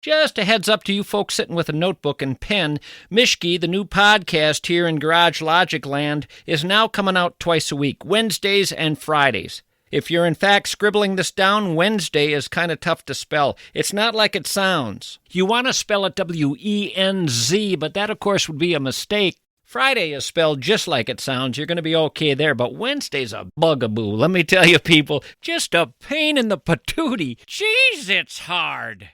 Just a heads up to you folks sitting with a notebook and pen, Mischke, the new podcast here in Garage Logic Land, is now coming out twice a week, Wednesdays and Fridays. If you're in fact scribbling this down, Wednesday is kind of tough to spell. It's not like it sounds. You want to spell it W-E-N-Z, but that, of course, would be a mistake. Friday is spelled just like it sounds. You're going to be okay there, but Wednesday's a bugaboo. Let me tell you, people, just a pain in the patootie. Jeez, it's hard.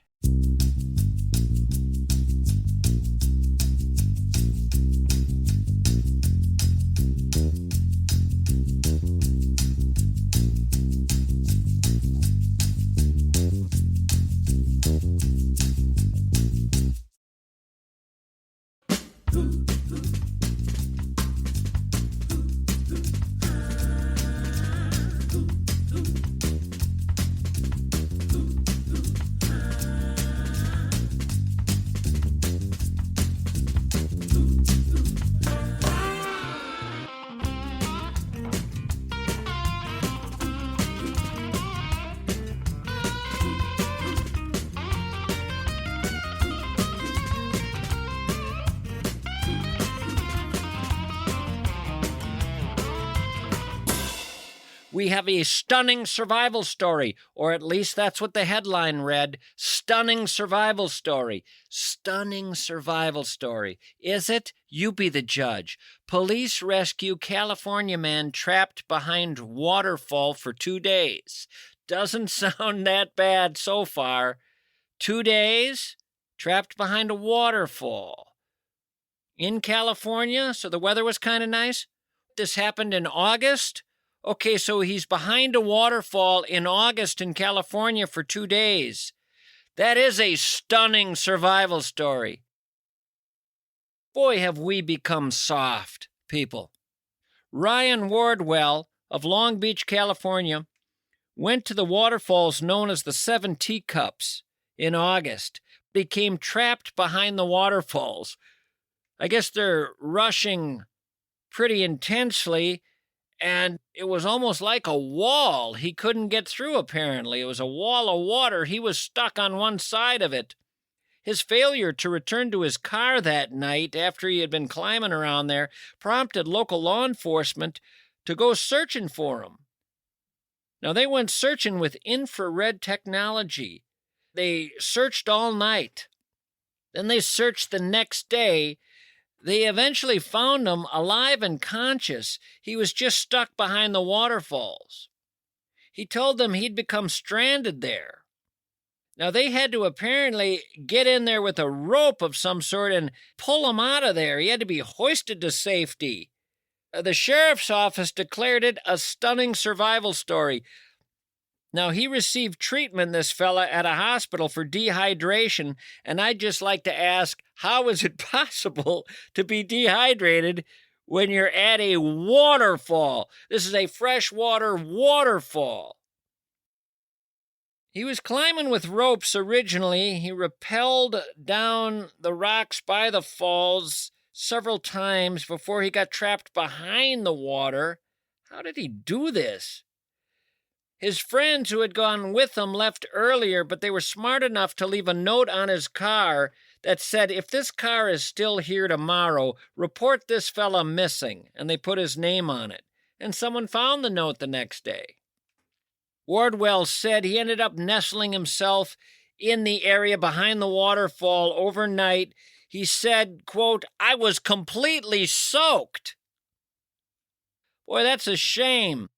We have a stunning survival story, or at least that's what the headline read. Stunning survival story. Stunning survival story. Is it? You be the judge. Police rescue California man trapped behind waterfall for 2 days. Doesn't sound that bad so far. 2 days? Trapped behind a waterfall. In California, so the weather was kind of nice. This happened in August. Okay, so he's behind a waterfall in August in California for 2 days. That is a stunning survival story. Boy, have we become soft, people. Ryan Wardwell of Long Beach, California, went to the waterfalls known as the Seven Teacups in August, became trapped behind the waterfalls. I guess they're rushing pretty intensely, and it was almost like a wall. He couldn't get through, apparently. It was a wall of water. He was stuck on one side of it. His failure to return to his car that night after he had been climbing around there prompted local law enforcement to go searching for him. Now, they went searching with infrared technology. They searched all night. Then they searched the next day. They eventually found him alive and conscious. He was just stuck behind the waterfalls. He told them he'd become stranded there. Now, they had to apparently get in there with a rope of some sort and pull him out of there. He had to be hoisted to safety. The sheriff's office declared it a stunning survival story. Now, he received treatment, this fella, at a hospital for dehydration, and I'd just like to ask, how is it possible to be dehydrated when you're at a waterfall? This is a freshwater waterfall. He was climbing with ropes originally. He rappelled down the rocks by the falls several times before he got trapped behind the water. How did he do this? His friends who had gone with him left earlier, but they were smart enough to leave a note on his car that said, if this car is still here tomorrow, report this fella missing, and they put his name on it. And someone found the note the next day. Wardwell said he ended up nestling himself in the area behind the waterfall overnight. He said, quote, I was completely soaked. Boy, that's a shame.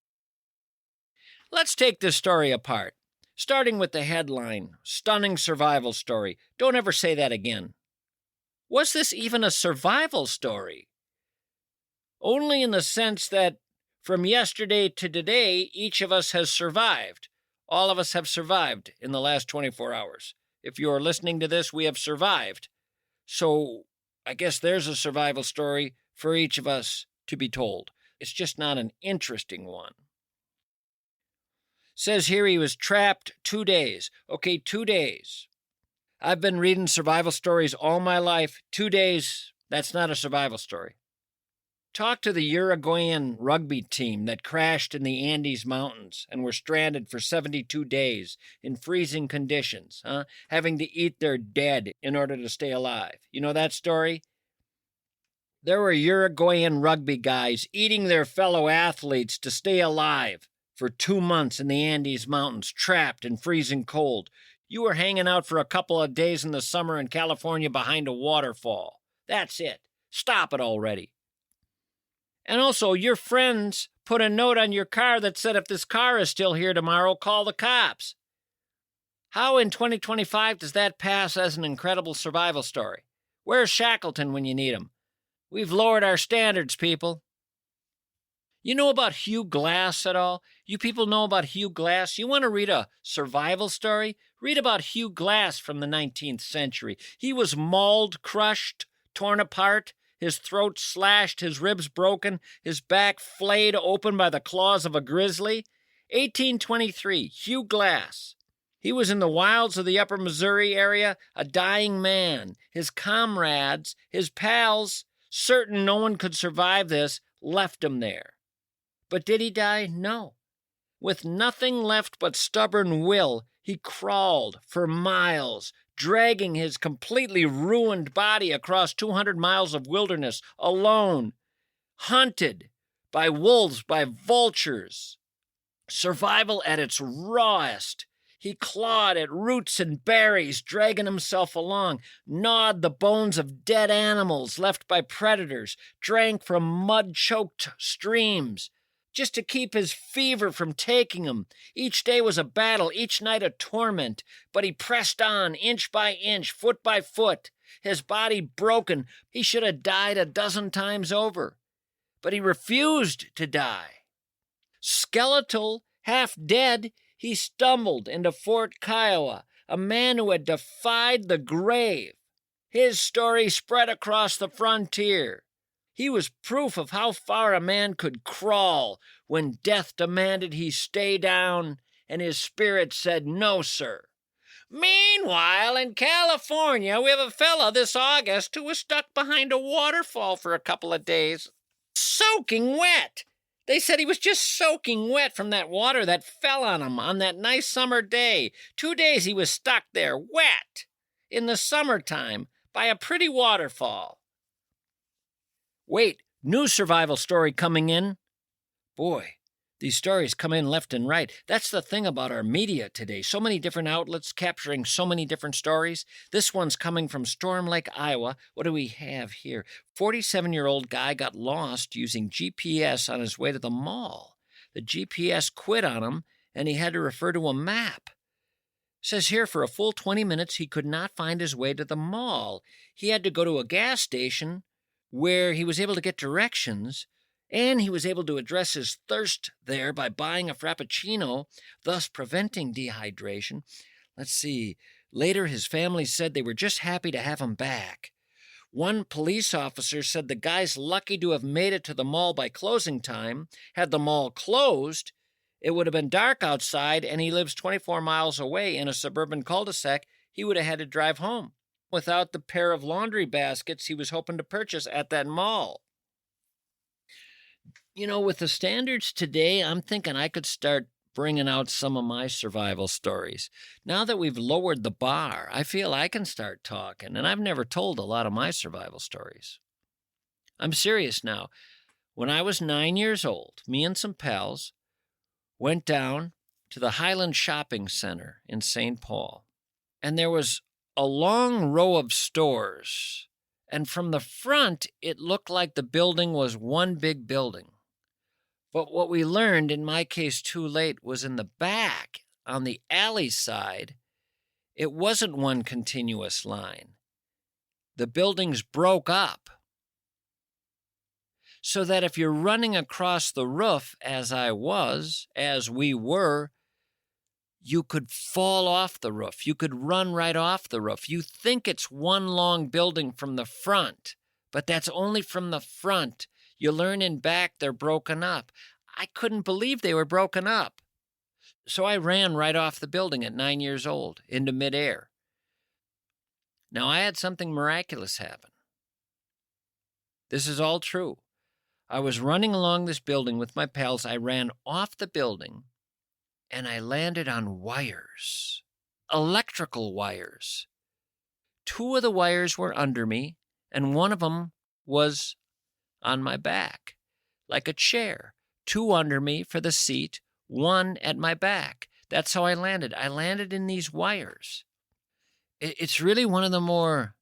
Let's take this story apart, starting with the headline, Stunning Survival Story. Don't ever say that again. Was this even a survival story? Only in the sense that from yesterday to today, each of us has survived. All of us have survived in the last 24 hours. If you're listening to this, we have survived. So I guess there's a survival story for each of us to be told. It's just not an interesting one. Says here he was trapped 2 days. Okay, 2 days. I've been reading survival stories all my life. 2 days, that's not a survival story. Talk to the Uruguayan rugby team that crashed in the Andes Mountains and were stranded for 72 days in freezing conditions, having to eat their dead in order to stay alive. You know that story? There were Uruguayan rugby guys eating their fellow athletes to stay alive for 2 months in the Andes Mountains, trapped in freezing cold. You were hanging out for a couple of days in the summer in California behind a waterfall. That's it. Stop it already. And also, your friends put a note on your car that said if this car is still here tomorrow, call the cops. How in 2025 does that pass as an incredible survival story? Where's Shackleton when you need him? We've lowered our standards, people. You know about Hugh Glass at all? You people know about Hugh Glass? You want to read a survival story? Read about Hugh Glass from the 19th century. He was mauled, crushed, torn apart, his throat slashed, his ribs broken, his back flayed open by the claws of a grizzly. 1823, Hugh Glass. He was in the wilds of the upper Missouri area, a dying man. His comrades, his pals, certain no one could survive this, left him there. But did he die? No. With nothing left but stubborn will, he crawled for miles, dragging his completely ruined body across 200 miles of wilderness, alone, hunted by wolves, by vultures. Survival at its rawest. He clawed at roots and berries, dragging himself along, gnawed the bones of dead animals left by predators, drank from mud-choked streams, just to keep his fever from taking him. Each day was a battle, each night a torment, but he pressed on, inch by inch, foot by foot, his body broken. He should have died a dozen times over, but he refused to die. Skeletal, half dead, he stumbled into Fort Kiowa, a man who had defied the grave. His story spread across the frontier. He was proof of how far a man could crawl when death demanded he stay down and his spirit said, "No, sir." Meanwhile, in California, we have a fella this August who was stuck behind a waterfall for a couple of days, soaking wet. They said he was just soaking wet from that water that fell on him on that nice summer day. 2 days he was stuck there, wet, in the summertime, by a pretty waterfall. Wait, new survival story coming in. Boy, these stories come in left and right. That's the thing about our media today. So many different outlets capturing so many different stories. This one's coming from Storm Lake, Iowa. What do we have here? 47-year-old guy got lost using GPS on his way to the mall. The GPS quit on him, and he had to refer to a map. It says here for a full 20 minutes he could not find his way to the mall. He had to go to a gas station where he was able to get directions, and he was able to address his thirst there by buying a Frappuccino, thus preventing dehydration. Let's see. Later, his family said they were just happy to have him back. One police officer said the guy's lucky to have made it to the mall by closing time. Had the mall closed, it would have been dark outside, and he lives 24 miles away in a suburban cul-de-sac. He would have had to drive home without the pair of laundry baskets he was hoping to purchase at that mall. You know, with the standards today, I'm thinking I could start bringing out some of my survival stories. Now that we've lowered the bar, I feel I can start talking, and I've never told a lot of my survival stories. I'm serious now. When I was 9 years old, me and some pals went down to the Highland Shopping Center in St. Paul, and there was a long row of stores, and from the front, it looked like the building was one big building. But what we learned, in my case too late, was in the back, on the alley side, it wasn't one continuous line. The buildings broke up, so that if you're running across the roof, as we were, you could fall off the roof. You could run right off the roof. You think it's one long building from the front, but that's only from the front. You learn in back they're broken up. I couldn't believe they were broken up. So I ran right off the building at 9 years old into midair. Now, I had something miraculous happen. This is all true. I was running along this building with my pals. I ran off the building, and I landed on wires, electrical wires. 2 of the wires were under me, and one of them was on my back, like a chair. 2 under me for the seat, 1 at my back. That's how I landed. I landed in these wires. It's really one of the more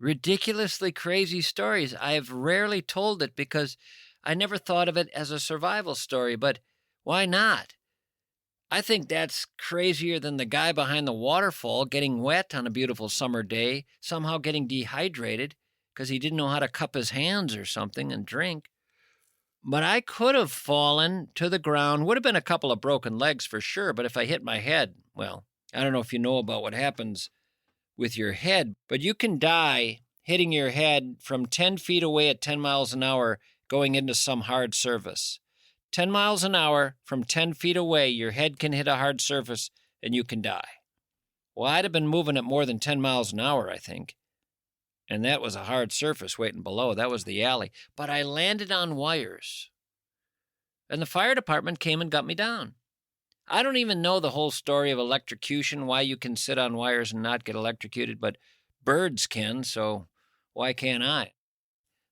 ridiculously crazy stories. I've rarely told it because I never thought of it as a survival story, but why not? I think that's crazier than the guy behind the waterfall getting wet on a beautiful summer day, somehow getting dehydrated because he didn't know how to cup his hands or something and drink. But I could have fallen to the ground, would have been a couple of broken legs for sure, but if I hit my head, well, I don't know if you know about what happens with your head, but you can die hitting your head from 10 feet away at 10 miles an hour going into some hard surface. 10 miles an hour from 10 feet away, your head can hit a hard surface and you can die. Well, I'd have been moving at more than 10 miles an hour, I think. And that was a hard surface waiting below. That was the alley. But I landed on wires. And the fire department came and got me down. I don't even know the whole story of electrocution, why you can sit on wires and not get electrocuted, but birds can, so why can't I?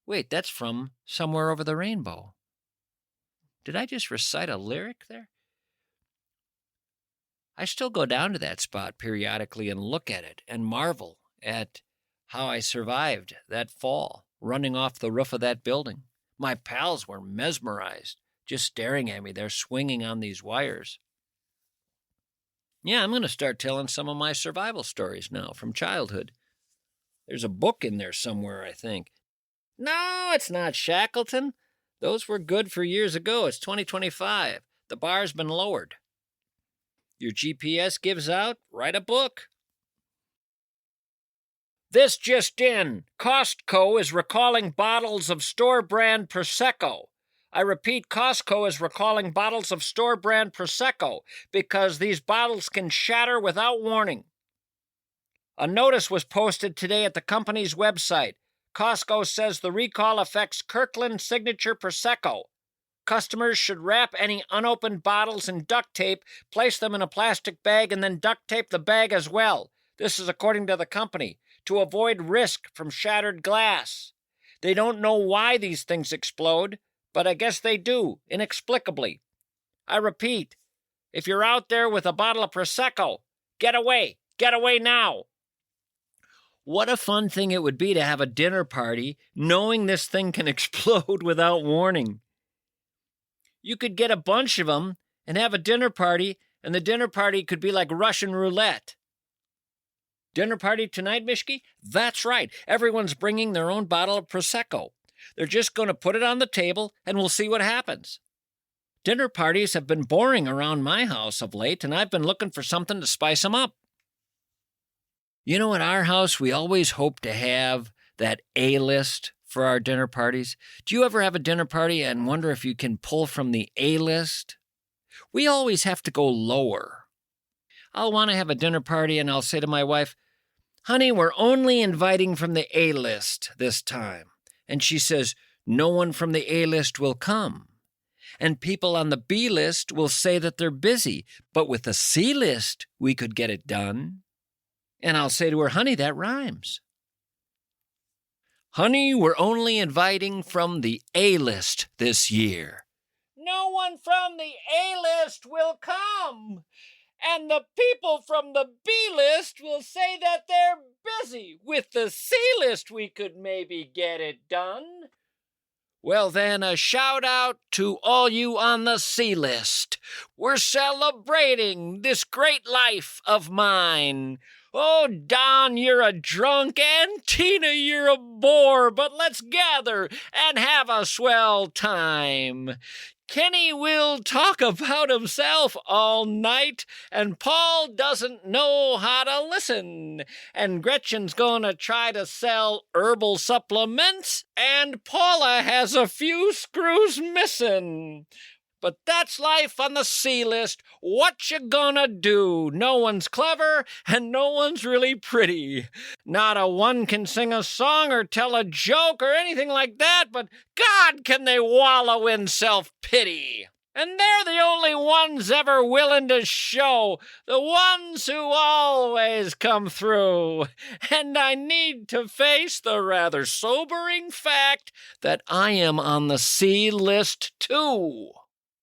Wait, that's from Somewhere Over the Rainbow. Did I just recite a lyric there? I still go down to that spot periodically and look at it and marvel at how I survived that fall, running off the roof of that building. My pals were mesmerized, just staring at me. They're swinging on these wires. Yeah, I'm going to start telling some of my survival stories now from childhood. There's a book in there somewhere, I think. No, it's not Shackleton. Those were good for years ago. It's 2025. The bar's been lowered. Your GPS gives out, write a book. This just in. Costco is recalling bottles of store-brand Prosecco. I repeat, Costco is recalling bottles of store-brand Prosecco because these bottles can shatter without warning. A notice was posted today at the company's website. Costco says the recall affects Kirkland Signature Prosecco. Customers should wrap any unopened bottles in duct tape, place them in a plastic bag, and then duct tape the bag as well. This is according to the company, to avoid risk from shattered glass. They don't know why these things explode, but I guess they do, inexplicably. I repeat, if you're out there with a bottle of Prosecco, get away now. What a fun thing it would be to have a dinner party knowing this thing can explode without warning. You could get a bunch of them and have a dinner party, and the dinner party could be like Russian roulette. Dinner party tonight, Mischke? That's right. Everyone's bringing their own bottle of Prosecco. They're just going to put it on the table, and we'll see what happens. Dinner parties have been boring around my house of late, and I've been looking for something to spice them up. You know, at our house, we always hope to have that A-list for our dinner parties. Do you ever have a dinner party and wonder if you can pull from the A-list? We always have to go lower. I'll want to have a dinner party, and I'll say to my wife, "Honey, we're only inviting from the A-list this time." And she says, "No one from the A-list will come. And people on the B-list will say that they're busy, but with the C-list, we could get it done." And I'll say to her, "Honey, that rhymes." "Honey, we're only inviting from the A-list this year." "No one from the A-list will come. And the people from the B-list will say that they're busy. With the C-list, we could maybe get it done." Well, then, a shout out to all you on the C-list. We're celebrating this great life of mine. Oh, Don, you're a drunk, and Tina, you're a bore, but let's gather and have a swell time. Kenny will talk about himself all night, and Paul doesn't know how to listen. And Gretchen's gonna try to sell herbal supplements, and Paula has a few screws missing. But that's life on the C-list. What you gonna do? No one's clever, and no one's really pretty. Not a one can sing a song or tell a joke or anything like that, but God, can they wallow in self-pity. And they're the only ones ever willing to show, the ones who always come through. And I need to face the rather sobering fact that I am on the C-list too.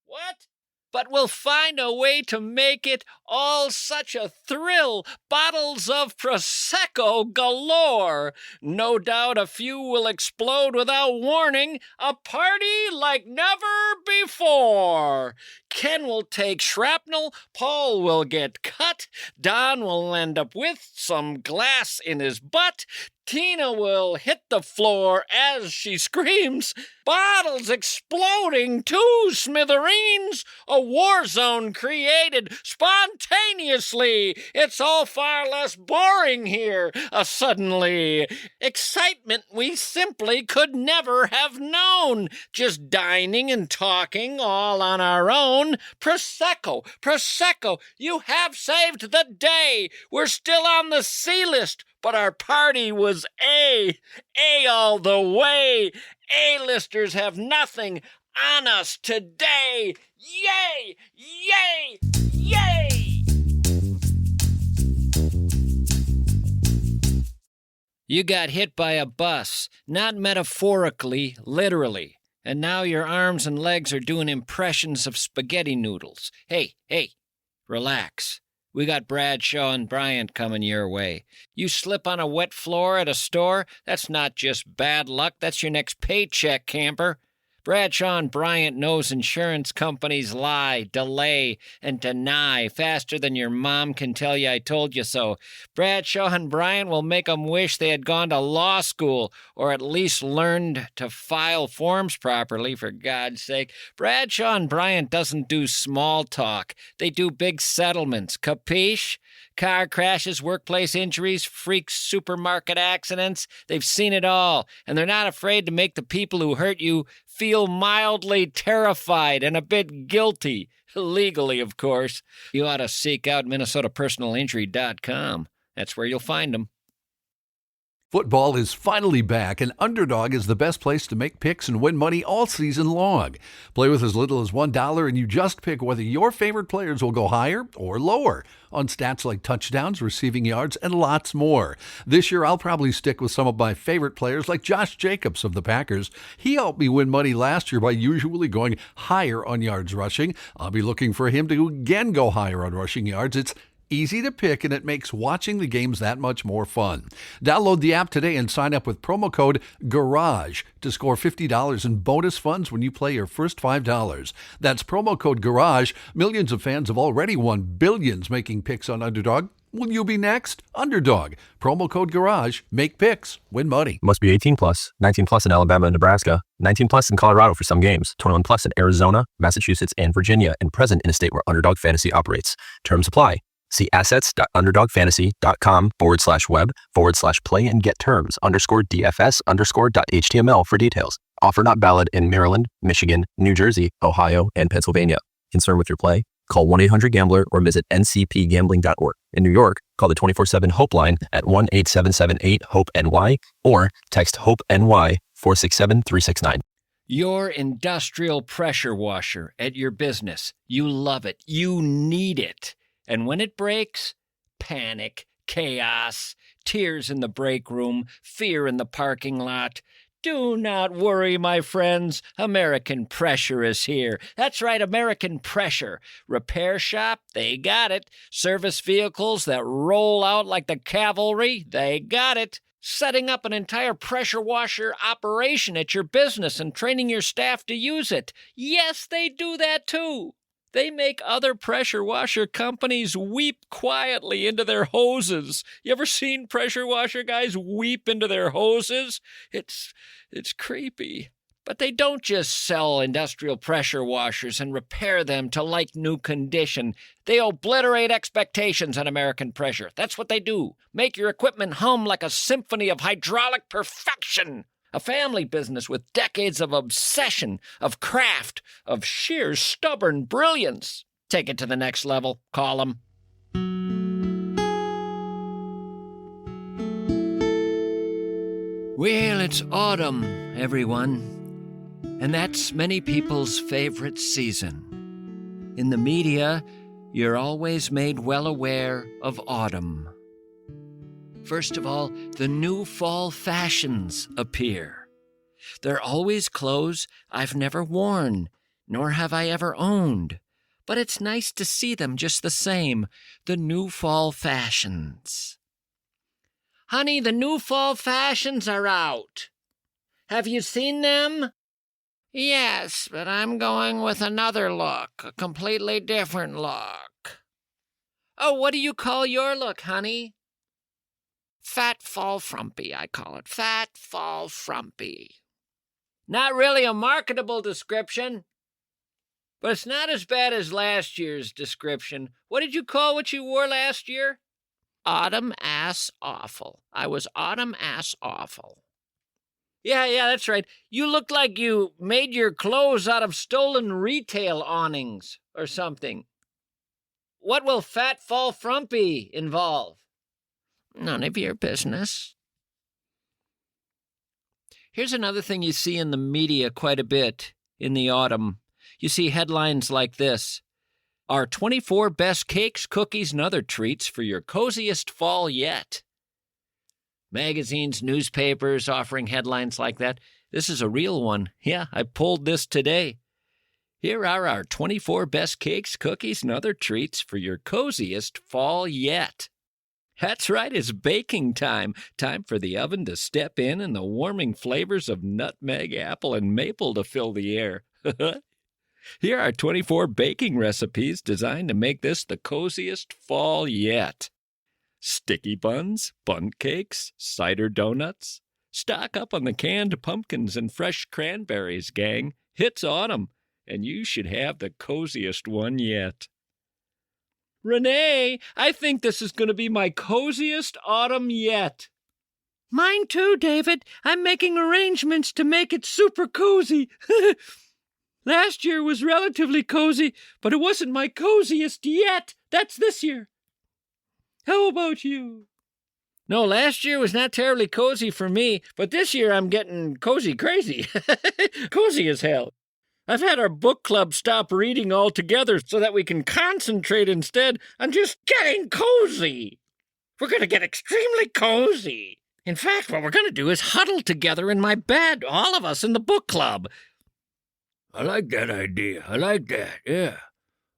What? But we'll find a way to make it all such a thrill. Bottles of Prosecco galore. No doubt a few will explode without warning. A party like never before. Ken will take shrapnel. Paul will get cut. Don will end up with some glass in his butt. Tina will hit the floor as she screams. Bottles exploding, two smithereens. A war zone created spontaneously. It's all far less boring here, suddenly. Excitement we simply could never have known. Just dining and talking all on our own. Prosecco, Prosecco, you have saved the day. We're still on the C-list. But our party was A all the way. A-listers have nothing on us today. Yay! Yay! Yay! You got hit by a bus, not metaphorically, literally. And now your arms and legs are doing impressions of spaghetti noodles. Hey, relax. We got Bradshaw and Bryant coming your way. You slip on a wet floor at a store, that's not just bad luck, that's your next paycheck, camper. Bradshaw and Bryant knows insurance companies lie, delay, and deny faster than your mom can tell you I told you so. Bradshaw and Bryant will make 'em wish they had gone to law school, or at least learned to file forms properly, for God's sake. Bradshaw and Bryant doesn't do small talk. They do big settlements, capiche? Car crashes, workplace injuries, freak supermarket accidents. They've seen it all, and they're not afraid to make the people who hurt you feel mildly terrified and a bit guilty. Legally, of course. You ought to seek out MinnesotaPersonalInjury.com. That's where you'll find them. Football is finally back, and Underdog is the best place to make picks and win money all season long. Play with as little as $1, and you just pick whether your favorite players will go higher or lower on stats like touchdowns, receiving yards, and lots more. This year, I'll probably stick with some of my favorite players like Josh Jacobs of the Packers. He helped me win money last year by usually going higher on yards rushing. I'll be looking for him to again go higher on rushing yards. It's easy to pick, and it makes watching the games that much more fun. Download the app today and sign up with promo code GARAGE to score $50 in bonus funds when you play your first $5. That's promo code GARAGE. Millions of fans have already won billions making picks on Underdog. Will you be next? Underdog. Promo code GARAGE. Make picks. Win money. Must be 18 plus. 19 plus in Alabama and Nebraska. 19 plus in Colorado for some games. 21 plus in Arizona, Massachusetts, and Virginia, and present in a state where Underdog Fantasy operates. Terms apply. See assets.underdogfantasy.com/web/play and get terms _DFS_.html for details. Offer not valid in Maryland, Michigan, New Jersey, Ohio, and Pennsylvania. Concerned with your play? Call 1-800-GAMBLER or visit ncpgambling.org. In New York, call the 24/7 HOPE line at 1-877-8-HOPE-NY or text HOPE-NY 467-369. Your industrial pressure washer at your business. You love it. You need it. And when it breaks, panic, chaos, tears in the break room, fear in the parking lot. Do not worry, my friends. American Pressure is here. That's right, American Pressure. Repair shop, they got it. Service vehicles that roll out like the cavalry, they got it. Setting up an entire pressure washer operation at your business and training your staff to use it. Yes, they do that too. They make other pressure washer companies weep quietly into their hoses. You ever seen pressure washer guys weep into their hoses? It's creepy. But they don't just sell industrial pressure washers and repair them to like new condition. They obliterate expectations on American Pressure. That's what they do. Make your equipment hum like a symphony of hydraulic perfection. A family business with decades of obsession, of craft, of sheer stubborn brilliance. Take it to the next level. Call 'em. Well, it's autumn, everyone. And that's many people's favorite season. In the media, you're always made well aware of autumn. First of all, the new fall fashions appear. They're always clothes I've never worn, nor have I ever owned. But it's nice to see them just the same, the new fall fashions. Honey, the new fall fashions are out. Have you seen them? Yes, but I'm going with another look, a completely different look. Oh, what do you call your look, honey? Fat fall frumpy, I call it. Fat fall frumpy. Not really a marketable description, but it's not as bad as last year's description. What did you call what you wore last year? Autumn ass awful. I was autumn ass awful. Yeah, that's right. You looked like you made your clothes out of stolen retail awnings or something. What will Fat Fall Frumpy involve? None of your business. Here's another thing you see in the media quite a bit in the autumn. You see headlines like this. Our 24 best cakes, cookies, and other treats for your coziest fall yet. Magazines, newspapers offering headlines like that. This is a real one. Yeah, I pulled this today. Here are our 24 best cakes, cookies, and other treats for your coziest fall yet. That's right, it's baking time. Time for the oven to step in and the warming flavors of nutmeg, apple, and maple to fill the air. Here are 24 baking recipes designed to make this the coziest fall yet. Sticky buns, bun cakes, cider donuts. Stock up on the canned pumpkins and fresh cranberries, gang. It's autumn, and you should have the coziest one yet. Renee, I think this is going to be my coziest autumn yet. Mine too, David. I'm making arrangements to make it super cozy. Last year was relatively cozy, but it wasn't my coziest yet. That's this year. How about you? No, last year was not terribly cozy for me, but this year I'm getting cozy crazy. Cozy as hell. I've had our book club stop reading altogether so that we can concentrate instead on just getting cozy. We're going to get extremely cozy. In fact, what we're going to do is huddle together in my bed, all of us in the book club. I like that idea. I like that, yeah.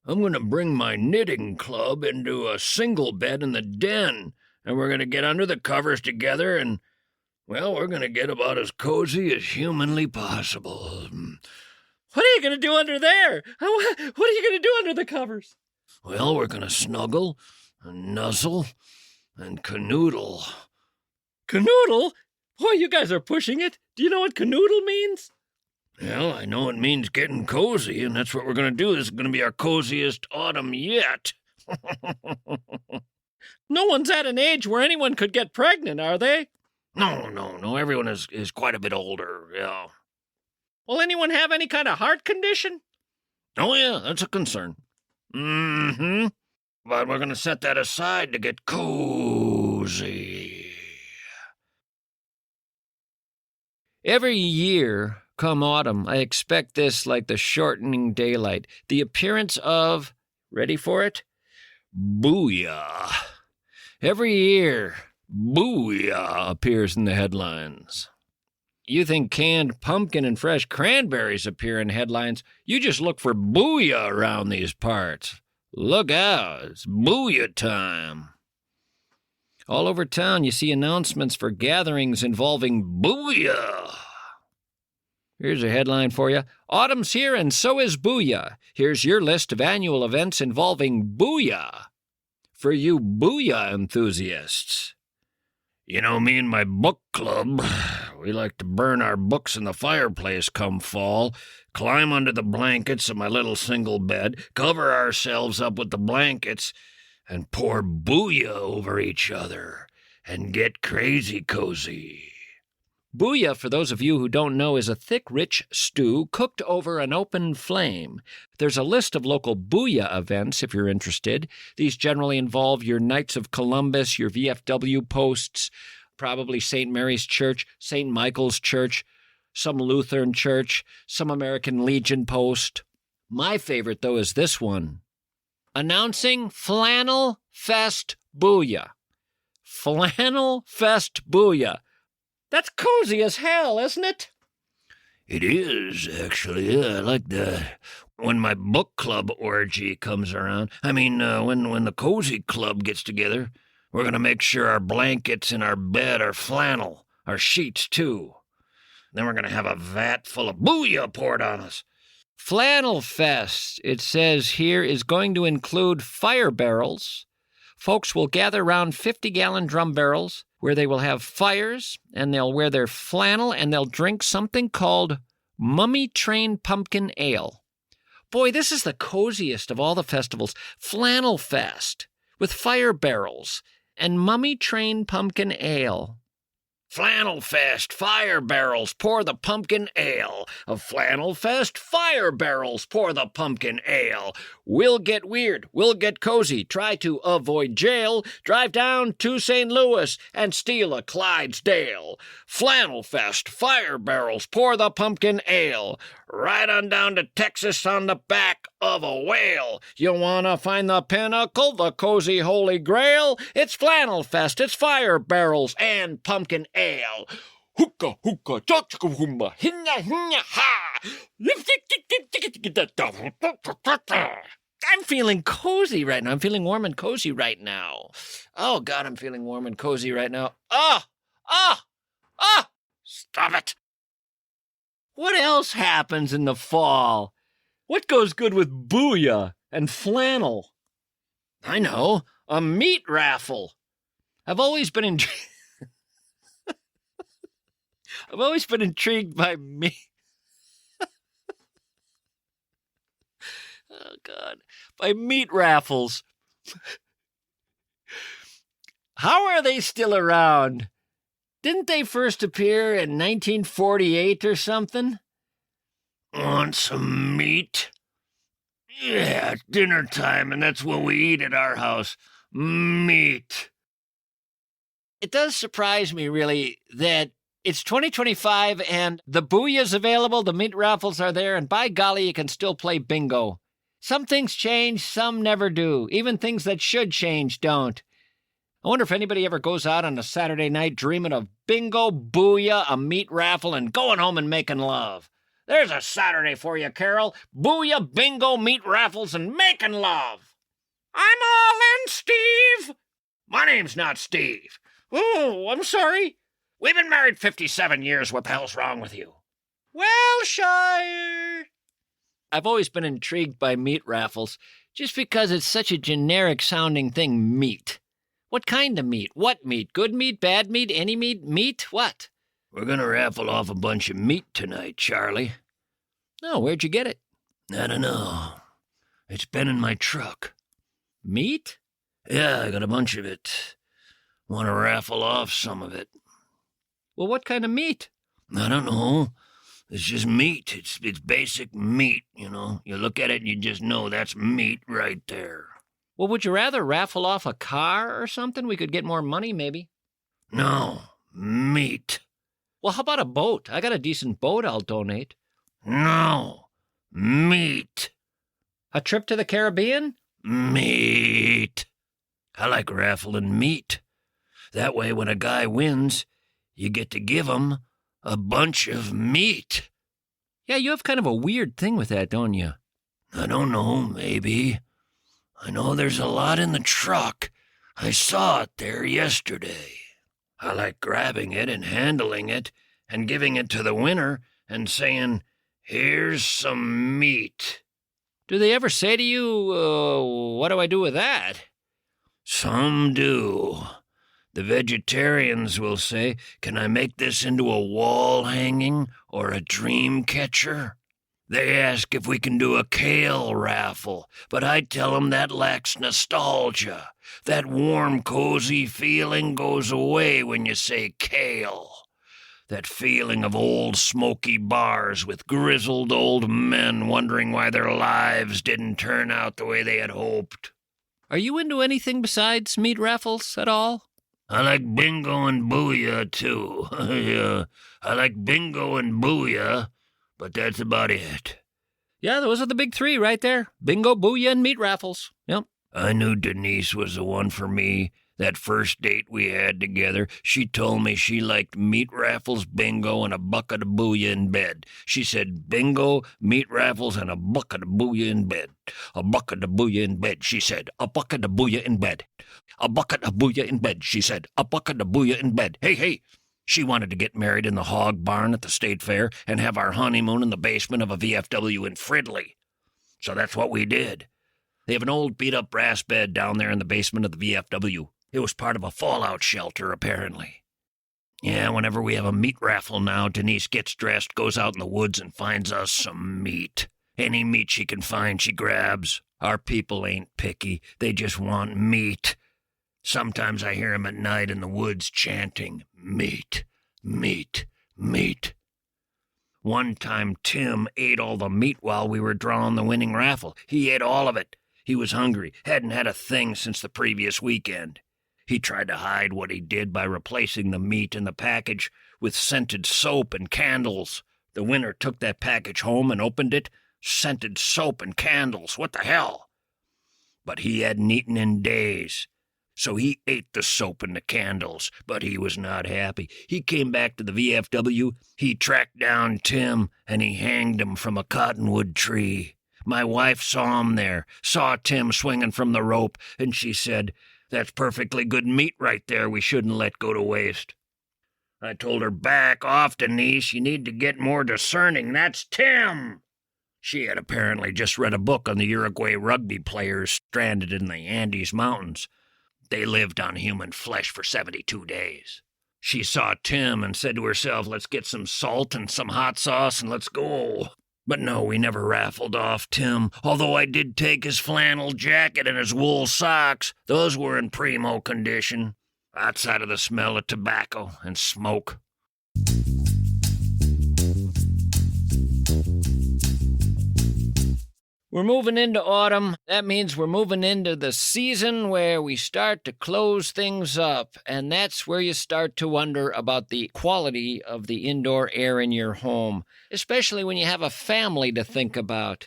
I'm going to bring my knitting club into a single bed in the den, and we're going to get under the covers together, and, well, we're going to get about as cozy as humanly possible. What are you going to do under there? What are you going to do under the covers? Well, we're going to snuggle and nuzzle and canoodle. Canoodle? Boy, you guys are pushing it. Do you know what canoodle means? Well, I know it means getting cozy, and that's what we're going to do. This is going to be our coziest autumn yet. No one's at an age where anyone could get pregnant, are they? No. Everyone is quite a bit older, yeah. Will anyone have any kind of heart condition? Oh, yeah, that's a concern. Mm-hmm. But we're going to set that aside to get cozy. Every year, come autumn, I expect this like the shortening daylight, the appearance of, ready for it? Booyah. Every year, booyah appears in the headlines. You think canned pumpkin and fresh cranberries appear in headlines, you just look for booyah around these parts. Look out, it's booyah time. All over town, you see announcements for gatherings involving booyah. Here's a headline for you. Autumn's here and so is booyah. Here's your list of annual events involving booyah. For you booyah enthusiasts. You know, me and my book club, we like to burn our books in the fireplace come fall, climb under the blankets of my little single bed, cover ourselves up with the blankets, and pour booyah over each other, and get crazy cozy. Booyah, for those of you who don't know, is a thick, rich stew cooked over an open flame. There's a list of local Booyah events if you're interested. These generally involve your Knights of Columbus, your VFW posts, probably St. Mary's Church, St. Michael's Church, some Lutheran church, some American Legion post. My favorite, though, is this one. Announcing Flannel Fest Booyah. Flannel Fest Booyah. That's cozy as hell, isn't it? It is, actually. I like that. When my book club orgy comes around, when the cozy club gets together, we're going to make sure our blankets in our bed are flannel, our sheets too. Then we're going to have a vat full of booyah poured on us. Flannel Fest, it says here, is going to include fire barrels. Folks will gather around 50-gallon drum barrels where they will have fires, and they'll wear their flannel, and they'll drink something called Mummy Train Pumpkin Ale. Boy, this is the coziest of all the festivals. Flannel Fest with fire barrels and Mummy Train Pumpkin Ale. Flannel Fest, fire barrels, pour the pumpkin ale. A Flannel Fest, fire barrels, pour the pumpkin ale. We'll get weird. We'll get cozy. Try to avoid jail. Drive down to St. Louis and steal a Clydesdale. Flannel Fest, fire barrels, pour the pumpkin ale. Right on down to Texas on the back of a whale. You wanna find the pinnacle, the cozy holy grail? It's Flannel Fest, it's fire barrels and pumpkin ale. Hookah, hookah, chaka hoomba, hinna, hinna, ha! I'm feeling cozy right now. I'm feeling warm and cozy right now. Oh, God, I'm feeling warm and cozy right now. Stop it. What else happens in the fall? What goes good with booyah and flannel? I know, a meat raffle. I've always been intrigued by meat. Oh, God. By meat raffles. How are they still around? Didn't they first appear in 1948 or something? Want some meat? Yeah, it's dinner time, and that's what we eat at our house. Meat. It does surprise me, really, that it's 2025 and the booyah's available, the meat raffles are there, and by golly, you can still play bingo. Some things change, some never do. Even things that should change don't. I wonder if anybody ever goes out on a Saturday night dreaming of bingo, booyah, a meat raffle, and going home and making love. There's a Saturday for you, Carol. Booyah, bingo, meat raffles, and making love. I'm all in, Steve. My name's not Steve. Oh, I'm sorry. We've been married 57 years. What the hell's wrong with you? Well, Shire. I've always been intrigued by meat raffles, just because it's such a generic-sounding thing, meat. What kind of meat? What meat? Good meat, bad meat, any meat? Meat? What? We're gonna raffle off a bunch of meat tonight, Charlie. Oh, where'd you get it? I don't know. It's been in my truck. Meat? Yeah, I got a bunch of it. Want to raffle off some of it. Well, what kind of meat? I don't know. It's just meat. It's basic meat, you know. You look at it and you just know that's meat right there. Well, would you rather raffle off a car or something? We could get more money, maybe. No, meat. Well, how about a boat? I got a decent boat I'll donate. No, meat. A trip to the Caribbean? Meat. I like raffling meat. That way, when a guy wins, you get to give him a bunch of meat. Yeah, you have kind of a weird thing with that, don't you? I don't know, maybe. I know there's a lot in the truck. I saw it there yesterday. I like grabbing it and handling it and giving it to the winner and saying, "Here's some meat." Do they ever say to you, what do I do with that? Some do. The vegetarians will say, "Can I make this into a wall hanging or a dream catcher?" They ask if we can do a kale raffle, but I tell them that lacks nostalgia. That warm, cozy feeling goes away when you say kale. That feeling of old smoky bars with grizzled old men wondering why their lives didn't turn out the way they had hoped. Are you into anything besides meat raffles at all? I like bingo and booyah, too. Yeah, I like bingo and booyah, but that's about it. Yeah, those are the big three right there. Bingo, booyah, and meat raffles. Yep. I knew Denise was the one for me. That first date we had together, she told me she liked meat raffles, bingo, and a bucket of booyah in bed. She said bingo, meat raffles, and a bucket of booyah in bed. A bucket of booyah in bed, she said. A bucket of booyah in bed. A bucket of booyah in bed, she said. A bucket of booyah in bed. Hey. She wanted to get married in the hog barn at the state fair and have our honeymoon in the basement of a VFW in Fridley. So that's what we did. They have an old beat-up brass bed down there in the basement of the VFW. It was part of a fallout shelter, apparently. Yeah, whenever we have a meat raffle now, Denise gets dressed, goes out in the woods, and finds us some meat. Any meat she can find, she grabs. Our people ain't picky. They just want meat. Sometimes I hear 'em at night in the woods chanting, meat, meat, meat. One time Tim ate all the meat while we were drawing the winning raffle. He ate all of it. He was hungry, hadn't had a thing since the previous weekend. He tried to hide what he did by replacing the meat in the package with scented soap and candles. The winner took that package home and opened it. Scented soap and candles. What the hell? But he hadn't eaten in days. So he ate the soap and the candles, but he was not happy. He came back to the VFW. He tracked down Tim, and he hanged him from a cottonwood tree. My wife saw him there, saw Tim swinging from the rope, and she said, "That's perfectly good meat right there we shouldn't let go to waste." I told her, "Back off, Denise. You need to get more discerning. That's Tim." She had apparently just read a book on the Uruguay rugby players stranded in the Andes Mountains. They lived on human flesh for 72 days. She saw Tim and said to herself, "Let's get some salt and some hot sauce and let's go." But no, we never raffled off Tim, although I did take his flannel jacket and his wool socks. Those were in primo condition, outside of the smell of tobacco and smoke. We're moving into autumn. That means we're moving into the season where we start to close things up, and that's where you start to wonder about the quality of the indoor air in your home, especially when you have a family to think about.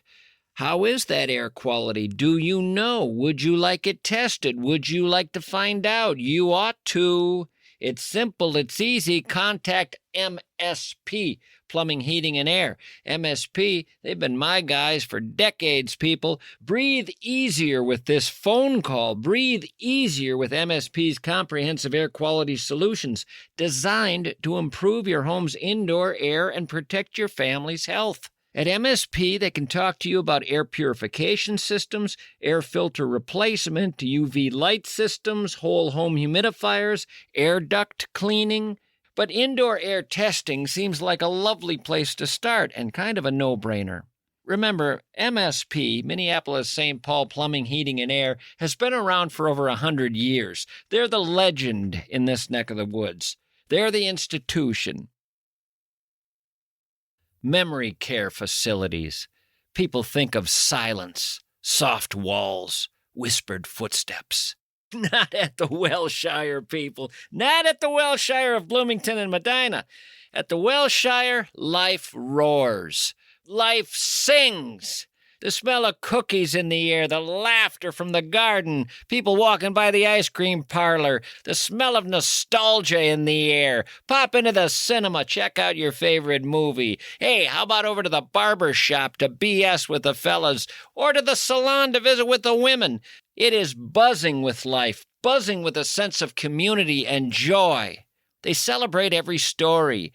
How is that air quality? Do you know? Would you like it tested? Would you like to find out? You ought to. It's simple. It's easy. Contact MSP, Plumbing, Heating, and Air. MSP, they've been my guys for decades, people. Breathe easier with this phone call. Breathe easier with MSP's comprehensive air quality solutions designed to improve your home's indoor air and protect your family's health. At MSP, they can talk to you about air purification systems, air filter replacement, UV light systems, whole home humidifiers, air duct cleaning. But indoor air testing seems like a lovely place to start and kind of a no-brainer. Remember, MSP, Minneapolis-St. Paul Plumbing, Heating, and Air, has been around for over 100 years. They're the legend in this neck of the woods. They're the institution. Memory care facilities. People think of silence, soft walls, whispered footsteps. Not at the Wellshire, people. Not at the Wellshire of Bloomington and Medina. At the Wellshire, life roars. Life sings. The smell of cookies in the air, the laughter from the garden, people walking by the ice cream parlor, the smell of nostalgia in the air. Pop into the cinema, check out your favorite movie. Hey, how about over to the barber shop to BS with the fellas, or to the salon to visit with the women? It is buzzing with life, buzzing with a sense of community and joy. They celebrate every story,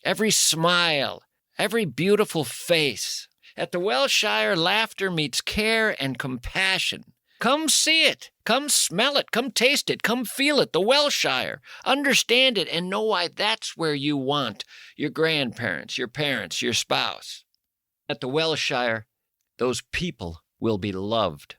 every smile, every beautiful face. At the Wellshire, laughter meets care and compassion. Come see it. Come smell it. Come taste it. Come feel it. The Wellshire. Understand it and know why that's where you want your grandparents, your parents, your spouse. At the Wellshire, those people will be loved.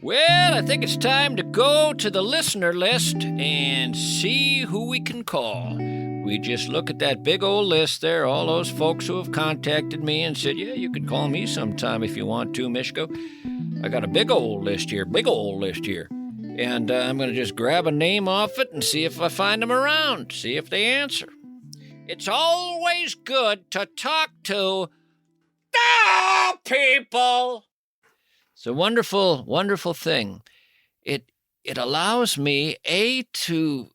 Well, I think it's time to go to the listener list and see who we can call. We just look at that big old list there, all those folks who have contacted me and said, yeah, you can call me sometime if you want to, Mischke. I got a big old list here. And I'm going to just grab a name off it and see if I find them around, see if they answer. It's always good to talk to the people. It's a wonderful, wonderful thing. It allows me, A, to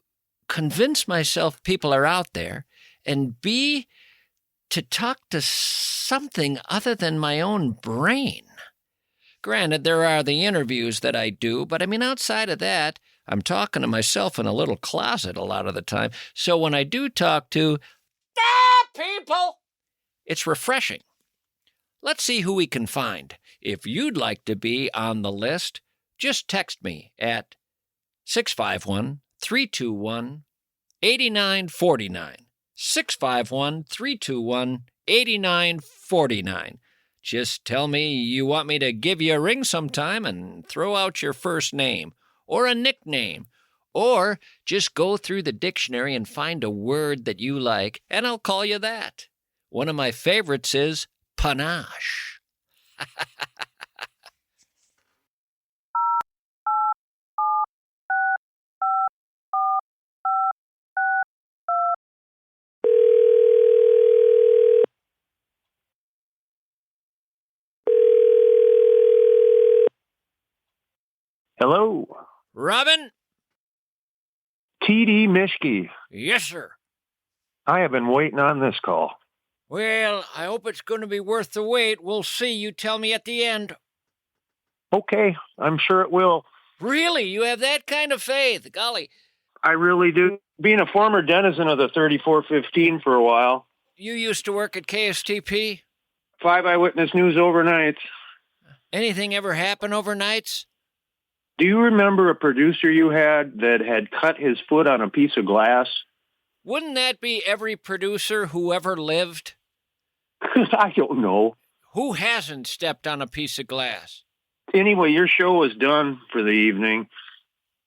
convince myself people are out there, and B, to talk to something other than my own brain. Granted, there are the interviews that I do, but I mean, outside of that, I'm talking to myself in a little closet a lot of the time. So when I do talk to the people, it's refreshing. Let's see who we can find. If you'd like to be on the list, just text me at 651-321-8949. 651-321-8949. Just tell me you want me to give you a ring sometime and throw out your first name or a nickname, or just go through the dictionary and find a word that you like, and I'll call you that. One of my favorites is panache. Hello, Robin? TD Mischke. Yes, sir. I have been waiting on this call. Well, I hope it's going to be worth the wait. We'll see. You tell me at the end. Okay, I'm sure it will. Really? You have that kind of faith? Golly. I really do. Being a former denizen of the 3415 for a while, You used to work at KSTP? 5 Eyewitness News overnights. Anything ever happen overnights? Do you remember a producer you had that had cut his foot on a piece of glass? Wouldn't that be every producer who ever lived? I don't know. Who hasn't stepped on a piece of glass? Anyway, your show was done for the evening,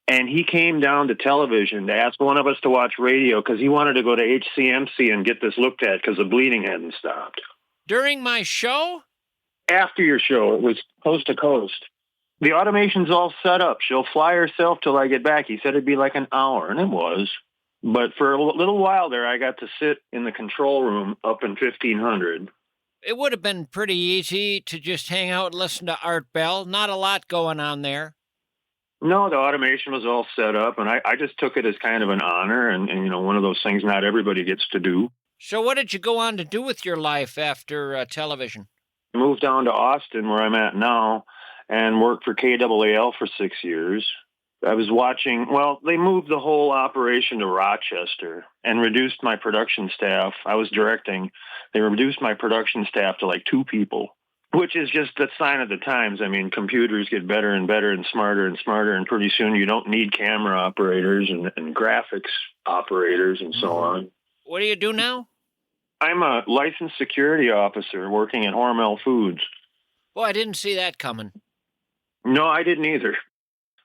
and he came down to television to ask one of us to watch radio because he wanted to go to HCMC and get this looked at because the bleeding hadn't stopped. During my show? After your show, it was coast to coast. The automation's all set up. She'll fly herself till I get back. He said it'd be like an hour, and it was. But for a little while there, I got to sit in the control room up in 1500. It would have been pretty easy to just hang out and listen to Art Bell. Not a lot going on there. No, the automation was all set up, and I just took it as kind of an honor and, you know, one of those things not everybody gets to do. So what did you go on to do with your life after television? I moved down to Austin, where I'm at now, and worked for KAAL for 6 years. I was watching, well, they moved the whole operation to Rochester and reduced my production staff. I was directing. They reduced my production staff to like 2 people, which is just a sign of the times. I mean, computers get better and better and smarter, and pretty soon you don't need camera operators and graphics operators and so on. What do you do now? I'm a licensed security officer working at Hormel Foods. Boy, I didn't see that coming. No, I didn't either.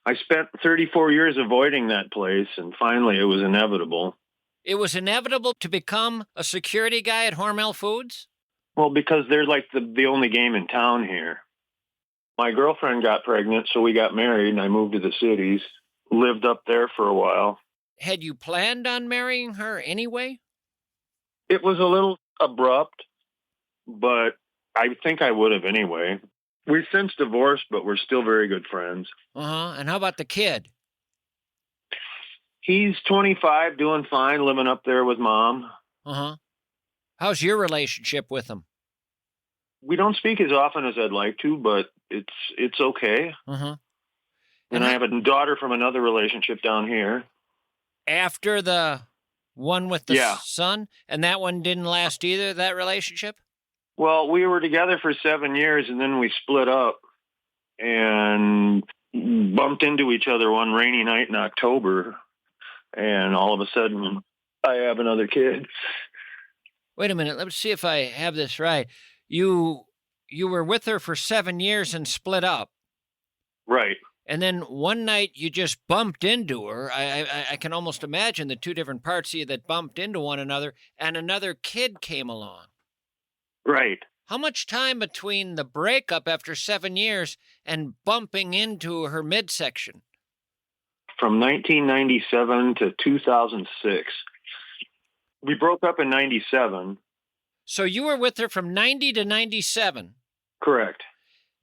I spent 34 years avoiding that place, and finally it was inevitable. It was inevitable to become a security guy at Hormel Foods? Well, because they're like the only game in town here. My girlfriend got pregnant, so we got married, and I moved to the cities, lived up there for a while. Had you planned on marrying her anyway? It was a little abrupt, but I think I would have anyway. We've since divorced, but we're still very good friends. Uh-huh. And how about the kid? He's 25, doing fine, living up there with Mom. Uh-huh. How's your relationship with him? We don't speak as often as I'd like to, but it's okay. Uh-huh. And I have a daughter from another relationship down here. After the one with the Yeah. son? And that one didn't last either, that relationship? Well, we were together for 7 years, and then we split up and bumped into each other one rainy night in October. And all of a sudden, I have another kid. Wait a minute. Let's see if I have this right. You were with her for 7 years and split up. Right. And then one night you just bumped into her. I can almost imagine the two different parts of you that bumped into one another, and another kid came along. Right. How much time between the breakup after 7 years and bumping into her midsection? From 1997 to 2006. We broke up in 97. So you were with her from 90 to 97. Correct.